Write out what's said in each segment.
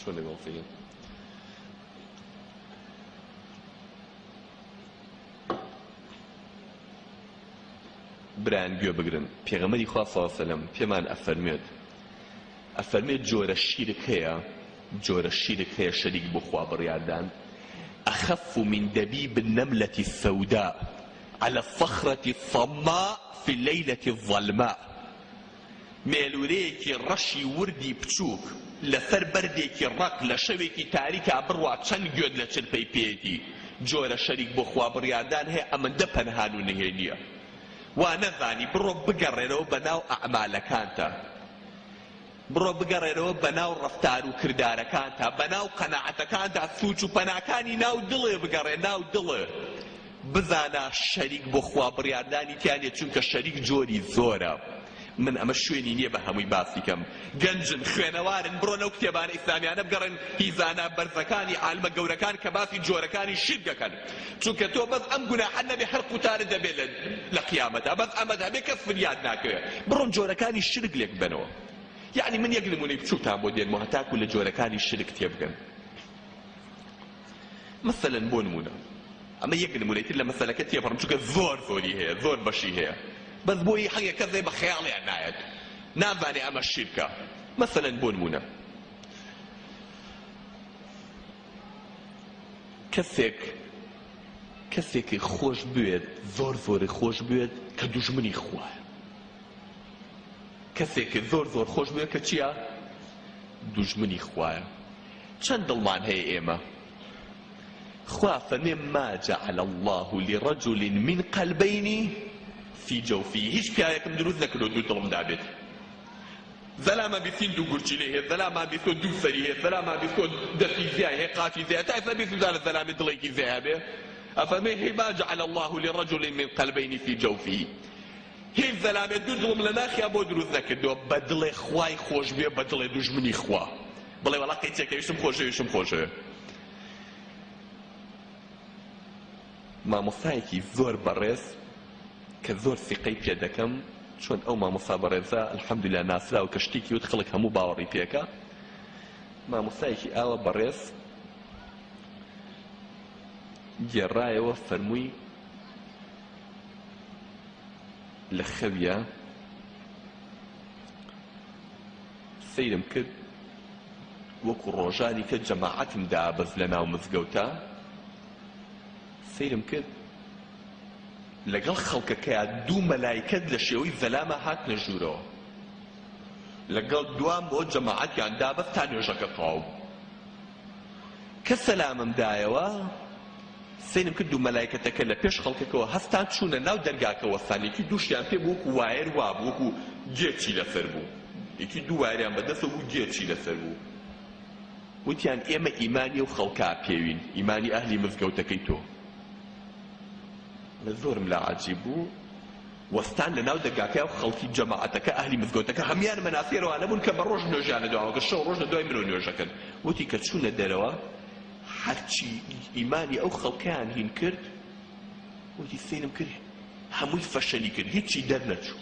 چۆن لەگەڵ بران گوێ بگرن پێغەمبەری خوا صلی الله علیه و سلم پێمان ئەفەرمێت جۆرە شیرک هەیە شەریک بۆ خوا بڕیاردان أخف من دبيب النملة السوداء على الصخرة الصماء في الليلة الظلماء مێلورەیەکی ڕەشی وردی بچووک لەسەر بەردێکی ڕق لە شەوێکی تاریکا بڕوا چەند گوێت لە چرپەی پێیەتی جۆرە شەریک بۆ خوا بڕیاردان هەیە ئەمەندە پەنهان و نهێنیە وا نەزانی بڕۆ بگەڕێرەوە بەناو ئەعمالەکانتە بڕۆ بگەڕێرەوە بەناو ڕەفتار و کردارەکانتە بەناو قەناعەتەکانتە سووچ و پەناکانی ناو دڵێ بگەڕێ ناو دڵێ بزانە شەریک بۆ خوا بڕیاردانی تیانێ چونکە شەریک جۆری زۆرە من ئەمە شوێنی نییە بە هەمووی باسی کەم گەنجن خوێنەوارن بڕۆ لەو کتێبانە ئیسلامیانە بگەڕن هیزانە بەرزەکانی عالمە گەورەکان کە باسی جۆرەکانی شیرکەکەن چونکە تۆ بەس ئەم گوناحە نەبێ هەر قوتارە دەبێت لە قیامەتە بەس ئەمە دەبێ کەس فریاد ناکەوێت بڕۆن جۆرەکانی شرک لێک بنەوە یعنی من یەک نمونەی بچووتان بۆ دێنمەوە هەتاکو لە جۆرەکانی شرک تێبگەن مەسەلەن بۆ نمونە ئەمە یەک نمونەیتر لە مەسەلەکە تێبڕم چونکە زۆری هەیە زۆر بەشی هەیە بەس بۆی هەیە کەسێ بە خەیاڵیان نایەت نازانێ ئەمە شیرکە مەسەلەن بۆ نمونە کەسێکی خۆش بوێت زۆری خۆش بوێت کە دوژمنی خوایە کەسێکی زۆر خۆش بوێت کە چییە؟ دوژمنی خوایە چەند دڵمان هەیە ئێمە خوا فەرمێ ما جعل الله لرجل من قلبين في جوفه هیچ پیاوێکم دروست نەکردو دوو دڵم دابێت زەلامان بیستین دوو گورچی لێ هەیە زەلامان بیستۆ دوو سەری هەیە زەلامان بیستۆ دەستی زیای هەیە قاچی زیای تا ئێستا بیست زانە زەلامی دڵێکی زیای هەبێ ئەفەرمێ ما جعل الله لرجل من قلبين في جوفه هیچ زەلامێت دوو دڵم لە ناخیا بۆ دروست نەکردووە بە دڵێ خوای خۆش بێ بە دڵێ دوژمنی خوا بڵێ وەڵا قەیچێکە ویشتم خۆشەوە مامۆستایەکی زۆر بەڕێز کە زۆر سیقەی پێ دەکەم چۆن ئەو مامۆستا بەڕێزە الحەمدولillah ناسرا و کەشتێکی وت خەڵک هەموو باوەڕی پێکە مامۆستایەکی ئاوە بەڕێز گێڕایەوە فەرمووی لە خەویە سەیرم کرد وەکو ڕۆژانی کە جەماعەتم دابەز لە ناو مزگەوتە سەیرم کرد لەگەڵ خەڵکەکەیە دوو مەلایکەت لە شێوەی زەلامە هاتنە ژوورەوە لەگەڵ دوام بۆ جەماعەتیان دابەست تا نوێژەکە تەواو کە سەلامم دایەوە سەیرم کرد دوو مەلایکەتەکە لە پێش خەڵکەکەوە هەستان چوونە ناو دەرگاکەوە سانێکی دووشیان پێ بوو وەکو وایر وا بوو وەکو گێچی لەسەر بوو یەکی دوو وایریان بەدەستەوە بوو گێچی لەسەر بوو وتیان ئێمە ئیمانی ئەو خەڵکا پێوین ئیمانی ئەهلی مزگەوتەکەی تۆ لە زۆرم لا عەجیب بوو وەستان لە ناو دەرگاکەی و خەڵکی جەماعەتەکە ئەهلی مزگەوتەکە هەمیان مەناسیرەوانە بوون کە بە ڕۆژ نوێژیانە دواوە کە شەو ڕۆژ لە دوای مرۆ نوێژەکەن وتی کە چوونە دەرەوە هەرچی ئیمانی ئەو خەڵکەیان هین کرد وتی سەیرم کرد هەمووی فەشەلی کرد هیچی دەرنەچوو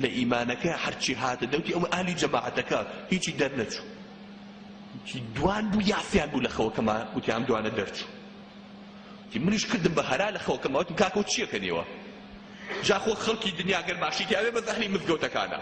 لە ئیمانەکە هەرچی هاتە دەوتی ئەوە ئاهلی جەماعەتەکە هیچی دەرنەچوو دوان بوو یاسیان بوو لە خەوەکەما وتی ئەم دوانە دەرچوو منیش کردم بە هەرا لە خەوەکەما وتم کاکە چیەکەنیوە جا خۆ خەڵکی دنیا گەر باشی تیاوێ بە ئەهلی مزگەوتەکانە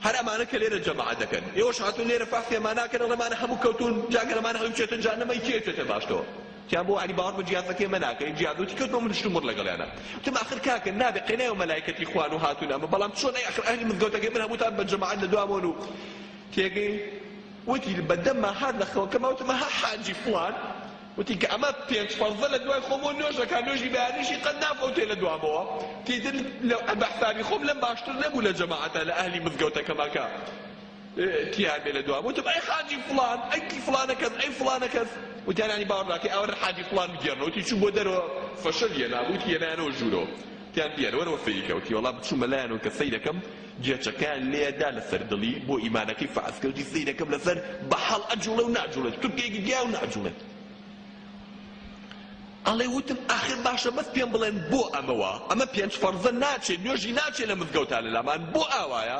هەر ئەمانە کە لێرە جەماعەت دەکەن ئێوەش هاتوون لێرە فاسیەمان ناکەن ڕێمانە هەموو کەوتون جاگە لەمانە هەڵی بچێتن جا نەمەی کێچێتە باشتەوە تیان بۆ علی باوەڕ بە جیازەکەی مە ناکەی جیازوتی کەوتمە منیشتم مڕ لەگەڵیانە وتم ئاخر کاکە نابێ قەینایە مەلایکەتی خوان و هاتوون ئەمە بەڵام چۆن ئاخر ئەهلی مزگەوتەکەی من هەمووتان بە جەماعەت لە دوامۆن و تێگەی وتی بەدەمما هات لە خەوەکەما وتمە ها حاجی فڵان وتی کە ئەمە پێنج فەرزە لە دوای خۆم و نوێژەکە نوێژی بەیانیشی قەت نافەوتێ لە دوامەوە تیتر بە حسابی خۆم لەم باشتر نەبوو لە جەماعەتە لە ئەهلی مزگەوتەکەما کە تیان بێ لە دوام وتم ئەی حاجی فڵان ئەی فڵانە کەس ئەی فڵانە کەس وتیانانی باوەڕ ناکەی ئەوە حاجی فڵان بگێڕنەوە وتی چوو بۆ دەرەوە فەشەلیە نابوو هێنایانەوە ژوورەوە تیان بێنە وەرەوە فەیەکە وتی وەڵام بچوومە لایەنەوە کە سەیرەکەم گێچەکەیان لێدا لەسەر دڵی بۆ ئیمانەکەی فعسکەوتی سەیرەکەم لەسەر بەحەڵ ئەجوڵە و ناجوڵێت تورکێکی گیا و ناجوڵێت ئەڵێ وتم ئاخر باشە بەس پێم بڵێن بۆ ئەمەوە ئەمە پێنج فەرزە ناچێت نوێژی ناچێت لە مزگەوتان لەلامان بۆ ئاوایە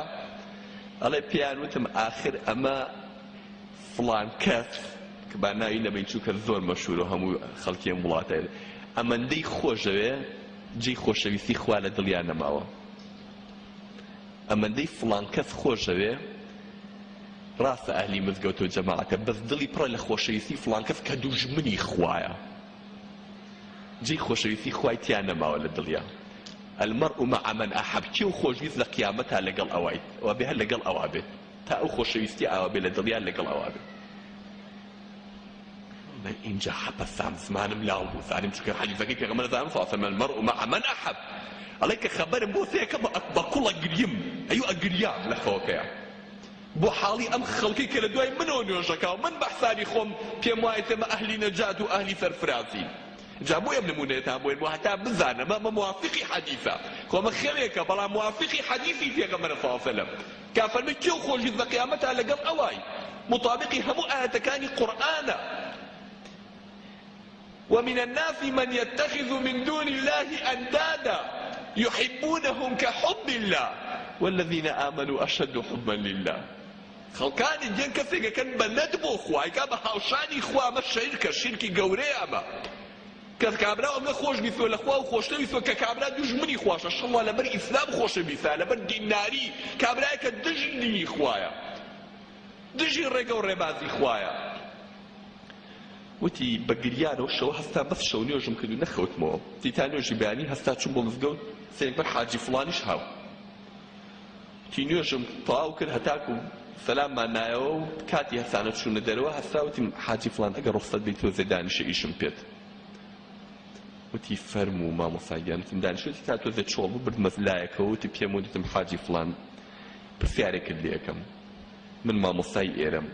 ئەڵێ پێیان وتم ئاخر ئەمە فڵان کەس کە با ناوی نەبین چووکە زۆر مەشهورە هەموو خەڵکی ئەم وڵاتە ئەمەندەی خۆشەوێ جێی خۆشەویستی خوا لە دڵیان نەماوە ئەمەندەی فڵان کەس خۆشەوێ ڕاستە ئەهلی مزگەوت و جەماعەتە بەس دڵی پڕە لە خۆشەویستی فڵان کەس کە دوژمنی خوایە جێی خۆشەویستی خوای تیان نەماوە لە دڵیا المرء مع من أحب كيو خۆشویست لە قیامەتە لەگەڵ ئەوای ئەوە بێ هەر لەگەڵ ئەوا بێت تا ئەو خۆشەویستی ئاوا بێ لە دڵیان لەگەڵ ئەوا بێت من اینجا حەپەسام زمانم لاو بوو زانیم چونکە حەدیثەکەی پێغەمبەر زانم فاصل المرء مع من أحب ئەڵێ کە خەبەرم بۆ سەیەکە بە کوڵە گریم ئەیوە ئەگریام لە خەوەکەیە بۆ حاڵی ئەم خەڵکی کە لە دوای منەوە نوێژەکەوە من بەحسابی خۆم پێم وایە تێمە ئەهلی نەجات و ئەهلی سەرفرازی جا بۆ ئەم نمونەیەتان بۆین بۆ هەتا بزانم ئەمە موافقی حەدیثە خۆمە خێوێکە بەڵام موافقی حەدیثی پێغەمبەر صلی الله علیه وسلم کە فەرمێ کێو خۆشویست لە قیامەتە لەگەڵ ئەوای مطابقی هەموو ئاەتەکانی قورئانە ومن الناس من يتخذ من دون الله أندادا يحبونهم كحب الله والذين آمنوا أشد حبا لله خەڵکانی دیان کەسێکەکەن بە نەت بۆ خوای کا بە هاوشانی خوا ئەمە شەریکە شیرکی گەورەیە ئەمە کە کابرا ئەمە خۆش بیستوە لە خوا و خۆشەویستوە کە کابرا دوژمنی خواشە شەڵوا لەبەر ئیسلام خۆشەویستە لەبەر دیناری کابرایە کە دژی دینی خوایە دژی ڕێگە و ڕێبازی خوایە وتی بە گریانەوە شەوە هەستا بەس شەو نوێژم کرد و نەخەوتمەوە دیتا نوێژی بەیانی هەستا چووم بۆ مزگەوت سێنگ بەر حاجی فڵانیش هاو تی نوێژم تەواو کرد هەتاکو سەلاممان نایەوە و کاتی هەسانە چوونە دەرەوە هەستا وتیم حاجی فڵان ئەگەر ڕوخسەت بیت تۆ دانیشە ئیشم پێت وتی فەرموو مامۆستاگیان وتم دانیشەوەتی تا تۆ چۆڵ بوو بردمە لایەکەوە وتی پێم وتم حاجی فڵان پرسیارێکت لێ یەکەم من مامۆستای ئێرەم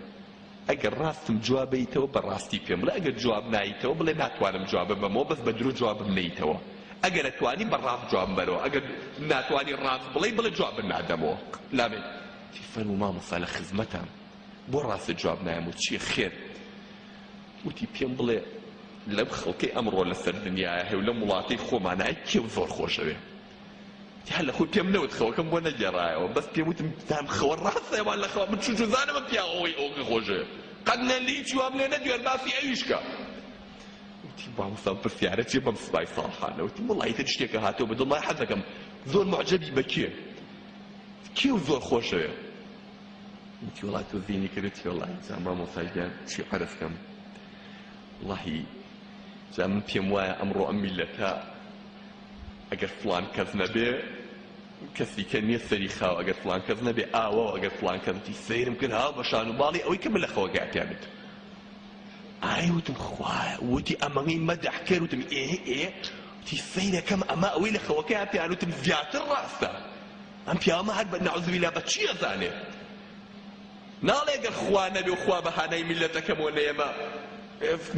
ئەگەر ڕاستم جوابەیتەوە بەڕاستی پێم بڵێ ئەگەر جواب نایتەوە بڵێ ناتوانم جوابە بەمەوە بەس بە درۆ جوابم نەیتەوە ئەگەر ئەتوانی بەڕاست جوابم بەرەوە ئەگەر ناتوانی ڕاست بڵێ جوابم نادەمەوە لامێ تی فەرموو مامۆستا لە خزمەتم بۆ ڕاستت جواب نایەم و چییە خێر وتی پێم بڵێ لەم خەڵکەی ئەمڕۆ لەسەر دنیایە هەیە و لەم وڵاتەی خۆمانایە کێو زۆر خۆشەوێ هەر لە خۆی پێم نەوت خەوەکەم بۆ نەگێڕایەوە بەس پێم وتم دام خەوە ڕاستەیەوان لە خەوە من چوو زانەمە پیاوەوەی ئەوکە خۆشەوێ قەت لە هیچ وام لێ نەدوێن باسی ئەویشکە وتی مامۆستا پرسیارە چێ بەم سوپای ساڵحانە وتی وەڵڵی هیچ شتێکە هاتەوە بە دڵمای حەز دەکەم زۆر معجەبی بە کێو زۆر خۆشەوێ وتی وەڵڵی تۆ زینی کردی وەڵڵی جا مامۆستاگیان چی عەرزکەم وەڵڵی جا من پێم وایە ئەمڕۆ ئەم میلەتە ئەگەر فڵان کەس نەبێ کەسی کە نییە سەری خاو ئەگەر فڵان کەس نەبێ ئاوە ئەگەر فڵان کەسی سەیرم کرد هاو بە شان و باڵی ئەوەی کە من لە خەوەگای پێمت ئای وتم خوایە وتی ئەمەی مەدەح کرد وتم وتی سەیرەکەم ئەمە ئەوەی لە خەوەکەی پێیان وتم زیاتر ڕاستە ئەم پیاوەمە هەر بە نەعوذبیلا بە چی ئەزانێ ناڵێ ئەگەر خوا نەبێ و خوا بەهانەی میلەتەکەمەوە نەیەمە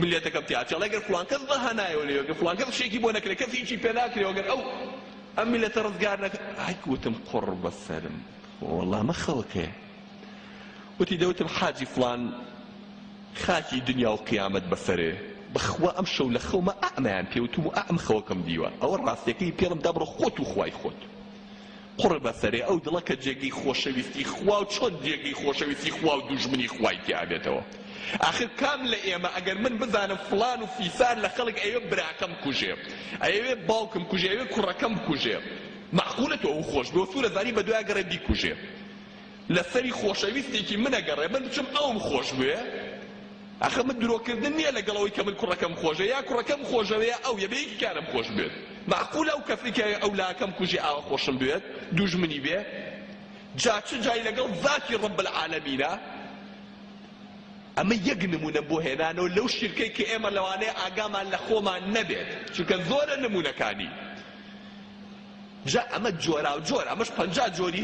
ملیەتەکەم تیاچێ ئەگەر فڵان کەس بەهانایەوە لێ ئەگەر فڵان کەس شتێکی بۆ نەکرێ کەس هیچی پێ ناکرێ ئەگەر ئەو ئەم میلەتە ڕزگار نەکرێ وتم قڕ بەسەرم وەڵڵا ئەمە خەوەکەیە وتی دەوتم حاجی فڵان خاکی دنیا و قیامەت بەسەرێ بەخوا ئەم شەو لە خەومە ئەمەیان پێوتم و ئەم خەوەکەم دیوە ئەوە ڕاستیەکەی پێڵم دابڕۆ خۆت و خوای خۆت قڕ بەسەرێ ئەو دڵە کە جێگەی خۆشەویستی خوا و چۆن جێگەی خۆشەویستی خوا و دوژمنی خوای تیابێتەوە آخر کام لە ئێمە ئەگەر من بزانم فڵان و فیسان لە خەڵک ئەوێ براکەم کوژێ ئەوێ باوکم کوژێ ئەوێ کوڕەکەم کوژێ معقولەتەوە ئەو خۆش بێ سوورە زانی بە دوای گەڕێ بیکوژێ لەسەری خۆشەویستێکی منەگەڕێ من بچم ئەوم خۆش بوێ ئەخە من درۆکردن نییە لەگەڵەوەی کە من کوڕەکەم خۆشە یا کوڕەکەم خۆشەوەیە ئەو یەبەیەکی کارم خۆش بێت معقولە ئەو کەسی کە ئەو لاکەم کوژی ئاوە خۆشم بێت دوژمنی بێ جا چ جای لەگەڵ ذاتی ڕەب العالەمینە ئەمە یەک نمونە بۆ هێنانەوە لەو شیرکەی کە ئێمە لەوانەیە ئاگامان لە خۆمان نەبێت چونکە زۆرە نمونەکانی جا ئەمە جۆرا و جۆر ئەمەش 50 جۆری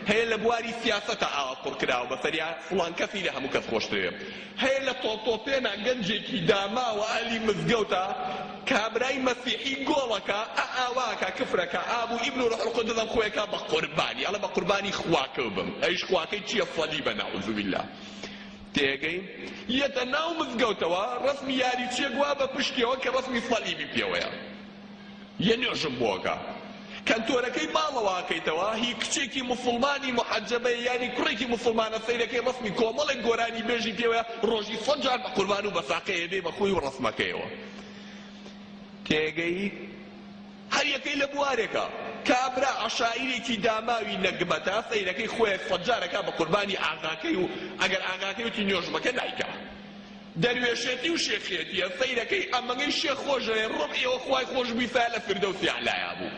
هەیە لە بواری سیاسەتە ئاوا قوڕکراوە بەسەریا فڵان کەسی لە هەموو کەس خۆشترێ هەیە لە تۆپێنە گەنجێکی داماوە ئالی مزگەوتە کابرای مەسیحی گۆڵەکە ئاواکە کفرەکە ئابوو ئیبن و ڕوح القودس دەم خۆیەکە بە قوربانی ئەڵە بە قوربانی خواکە بم ئەیش خواکەی چییە فەلیبە نەعوذ بالله تێگەین یەتە ناو مزگەوتەوە ڕسمی یاریچێک وا بە پشتیەوە کە ڕسمی سەلیبی پێوەیە یە نوێژم بۆکە کەنتۆرەکەی ماڵەوەکەیتەوە هی کچێکی مسلمانی محەجەبە یانی کوڕێکی مسلمانە سەیرەکەی ڕسمی کۆمەڵێک گۆرانی بێژی پێوە ڕۆژی 100 جار بە قوربان و بە ساقەیە بێ بە خۆی و ڕسمەکەیەوە تێگەی هەر یەکەی لە بوارێکە کابرا عەشائیرێکی داماوی نەگمەتە سەیرەکەی خۆی 100 جارەکە بە قوربانی ئاغاکەی و ئەگەر ئاغاکەی وتی نوێژمەکە نایکە دەروێشێتی و شێخێتیە سەیرەکەی ئەمەگەی شێخ خۆشەیە ڕۆبئەوە خوای خۆش بیفا لە فردەوسی ئەعلایە بوو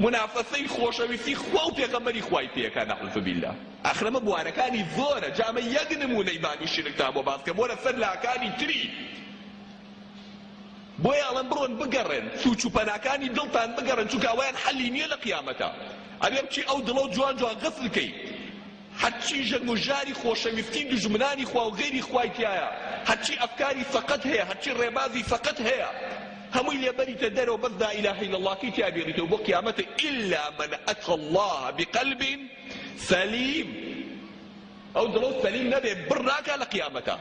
منافەسەی خۆشەویستی خوا و پێغەمبەری خوای پێەکە نەعوذ بالله ئەخرەمە بوارەکانی زۆرە جامە یەک نمونەی بانی شرکتا بۆ باسکە بۆ لەسەر لاکانی تری بۆیە ئەڵێن بڕۆن بگەڕێن سووچ و پەناکانی دڵتان بگەڕێن چونکە ئەوەیان حەلی نییە لە قیامەتە ئەبێ بچی ئەو دڵە و جوان جوان غەسڵکەی هەرچی ژەنگ و ژاری خۆشەویستی دژمنانی خوا و غەیری خوای تایە هەرچی ئەفکاری فەقەت هەیە هەرچی ڕێبازی فەقەت هەیە هەمووی لێبەریتە دەرەوە بەس لا إله إلا الله کی تیا بێریتەوە بۆ قیامەتە إلا من أتى الله بقلب سليم ئەو دڵە سەلیم نەبێ بڕ ناکا لە قیامەتە